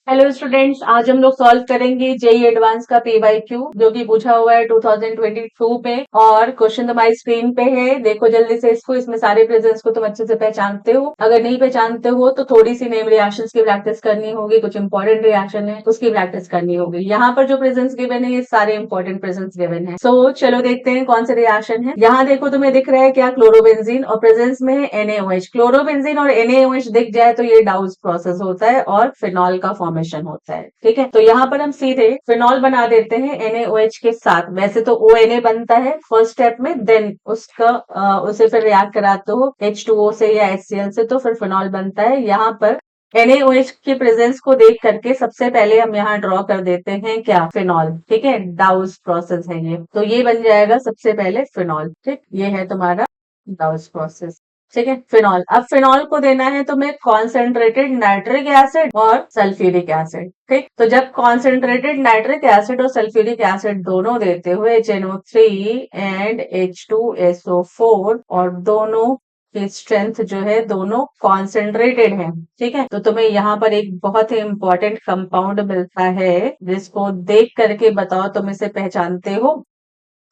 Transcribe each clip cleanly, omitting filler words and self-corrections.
Hello students, आज हम लोग सॉल्व करेंगे जेई एडवांस का पी वाई क्यू जो कि पूछा हुआ है 2022 में। और क्वेश्चन तुम्हारी स्क्रीन पे है, देखो जल्दी से इसको। इसमें सारे प्रेजेंट्स को तुम अच्छे से पहचानते हो। अगर नहीं पहचानते हो तो थोड़ी सी नेम रिएक्शंस की प्रैक्टिस करनी होगी। कुछ इंपॉर्टेंट रिएक्शन है उसकी प्रैक्टिस करनी होगी। यहाँ पर जो प्रेजेंट्स गिवन है ये सारे इंपॉर्टेंट प्रेजेंट्स गिवन है। सो चलो देखते हैं कौन से रिएक्शन है। यहाँ देखो तुम्हें दिख रहा है क्या, क्लोरोबेंजीन और प्रेजेंस में है NaOH। क्लोरोबेंजीन और NaOH दिख जाए तो ये डाउस प्रोसेस होता है और फिनॉल का फॉर्मेशन होता है। ठीक है, तो यहाँ पर हम सीधे फिनॉल बना देते हैं NaOH के साथ। वैसे तो ONA बनता है फर्स्ट स्टेप में, देन उसका उसे फिर रिएक्ट कराते हो H2O से या HCl से, तो फिर फिनॉल बनता है। यहाँ पर NaOH के प्रेजेंस को देख करके सबसे पहले हम यहाँ ड्रॉ कर देते हैं क्या, फिनॉल। ठीक है, डाउस प्रोसेस है ये, तो ये बन जाएगा सबसे पहले फिनॉल। ठीक, ये है तुम्हारा डाउस प्रोसेस। ठीक है, फिनॉल। अब फिनॉल को देना है तुम्हें कॉन्सेंट्रेटेड नाइट्रिक एसिड और सल्फ्यूरिक एसिड। ठीक, तो जब कॉन्सेंट्रेटेड नाइट्रिक एसिड और सल्फ्यूरिक एसिड दोनों देते हुए HNO3 एंड H2SO4, और दोनों की स्ट्रेंथ जो है दोनों कॉन्सेंट्रेटेड है। ठीक है, तो तुम्हें यहाँ पर एक बहुत ही इंपॉर्टेंट कंपाउंड मिलता है जिसको देख करके बताओ तुम इसे पहचानते हो।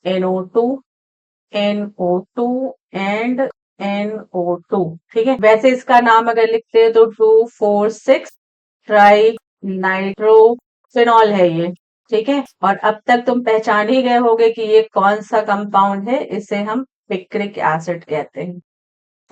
NO2, NO2 and NO2। ठीक है, वैसे इसका नाम अगर लिखते हैं तो 2,4,6 ट्राई नाइट्रो फिनॉल है ये। ठीक है, और अब तक तुम पहचान ही गए होगे कि ये कौन सा कंपाउंड है। इसे हम पिक्रिक एसिड कहते हैं,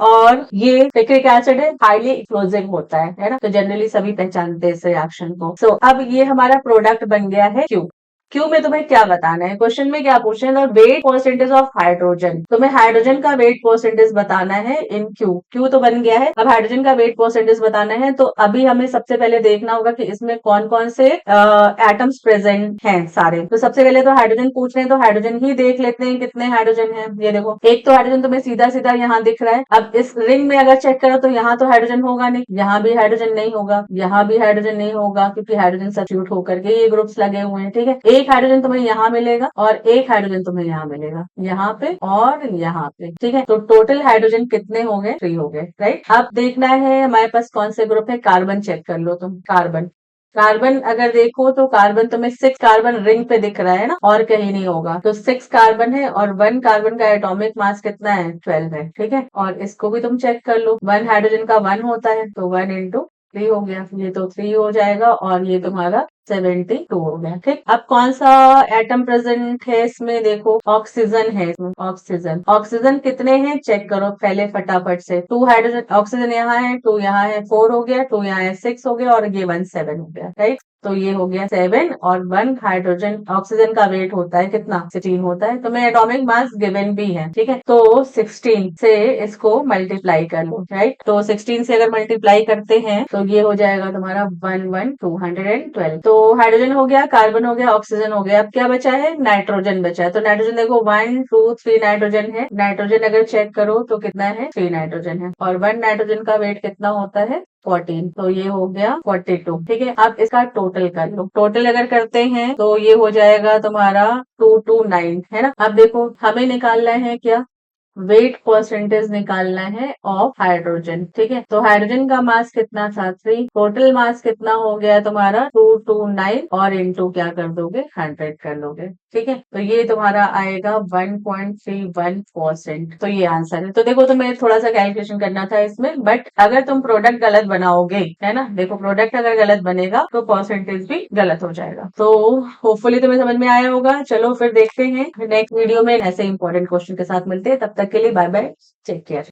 और ये पिक्रिक एसिड है, हाईली एक्सप्लोजिव होता है ना। तो जनरली सभी पहचानते हैं इस रिएक्शन को। सो अब ये हमारा प्रोडक्ट बन गया है क्यू। क्यू में तुम्हें क्या बताना है, क्वेश्चन में क्या पूछ रहे हैं, वेट परसेंटेज ऑफ हाइड्रोजन। तुम्हें हाइड्रोजन का वेट परसेंटेज बताना है इन क्यू। क्यू तो बन गया है, अब हाइड्रोजन का वेट परसेंटेज बताना है। तो अभी हमें सबसे पहले देखना होगा कि इसमें कौन कौन से एटम्स प्रेजेंट हैं सारे। तो सबसे पहले तो हाइड्रोजन पूछ रहे हैं, तो हाइड्रोजन ही देख लेते हैं कितने हाइड्रोजन है। ये देखो, एक तो हाइड्रोजन तुम्हें सीधा सीधा यहाँ दिख रहा है। अब इस रिंग में अगर चेक करो तो यहाँ तो हाइड्रोजन होगा नहीं, यहाँ भी हाइड्रोजन नहीं होगा, यहाँ भी हाइड्रोजन नहीं होगा, क्योंकि हाइड्रोजन सब्स्टिट्यूट होकर के ये ग्रुप्स लगे हुए हैं। ठीक है, एक हाइड्रोजन तुम्हें यहाँ मिलेगा और एक हाइड्रोजन तुम्हें यहाँ मिलेगा, यहाँ पे और यहाँ पे। ठीक है, तो टोटल हाइड्रोजन कितने हो गए, 3 हो गए। राइट, अब देखना है हमारे पास कौन से ग्रुप है। कार्बन चेक कर लो तुम, कार्बन। कार्बन अगर देखो तो कार्बन तुम्हें 6 कार्बन रिंग पे दिख रहा है ना, और कहीं नहीं होगा। तो 6 कार्बन है और 1 कार्बन का एटॉमिक मास कितना है, 12 है। ठीक है, और इसको भी तुम चेक कर लो, 1 हाइड्रोजन का 1 होता है, तो 1 इंटू 3 हो गया, ये तो 3 हो जाएगा, और ये तुम्हारा 72 हो गया। ठीक, अब कौन सा एटम प्रेजेंट है इसमें, देखो ऑक्सीजन है इसमें। ऑक्सीजन, ऑक्सीजन कितने हैं चेक करो पहले फटाफट से। 2 हाइड्रोजन ऑक्सीजन यहाँ है, 2 यहाँ है, 4 हो गया, 2 यहाँ है, 6 हो गया, और ये 1 7 हो गया। राइट, तो ये हो गया 7, और 1 हाइड्रोजन ऑक्सीजन का वेट होता है कितना, 16 होता है। तो मैं एटॉमिक मास गिवन भी है। ठीक है, तो 16 से इसको मल्टीप्लाई कर लो। राइट, तो 16 से अगर मल्टीप्लाई करते हैं तो ये हो जाएगा तुम्हारा 1,212। तो हाइड्रोजन हो गया, कार्बन हो गया, ऑक्सीजन हो गया। अब क्या बचा है, नाइट्रोजन बचा है। तो नाइट्रोजन देखो 1 2 3 नाइट्रोजन है। नाइट्रोजन अगर चेक करो तो कितना है, 3 नाइट्रोजन है, और 1 नाइट्रोजन का वेट कितना होता है, 14। तो ये हो गया 42। ठीक है, अब इसका टोटल कर लो। टोटल अगर करते हैं तो ये हो जाएगा तुम्हारा 229, है ना। अब देखो हमें निकालना है क्या, वेट परसेंटेज निकालना है ऑफ हाइड्रोजन। ठीक है, तो हाइड्रोजन का मास कितना था, 3। टोटल मास कितना हो गया तुम्हारा 229, और इंटू क्या कर दोगे, 100 कर लोगे। ठीक है, तो ये तुम्हारा आएगा 1.31%। तो ये आंसर है। तो देखो तुम्हें थोड़ा सा कैलकुलेशन करना था इसमें, बट अगर तुम प्रोडक्ट गलत बनाओगे, है ना, देखो प्रोडक्ट अगर गलत बनेगा तो परसेंटेज भी गलत हो जाएगा। तो होपफुली तुम्हें समझ में आया होगा। चलो फिर देखते हैं नेक्स्ट वीडियो में ऐसे इंपॉर्टेंट क्वेश्चन के साथ मिलते हैं। तब तक के लिए बाय बाय, टेक केयर।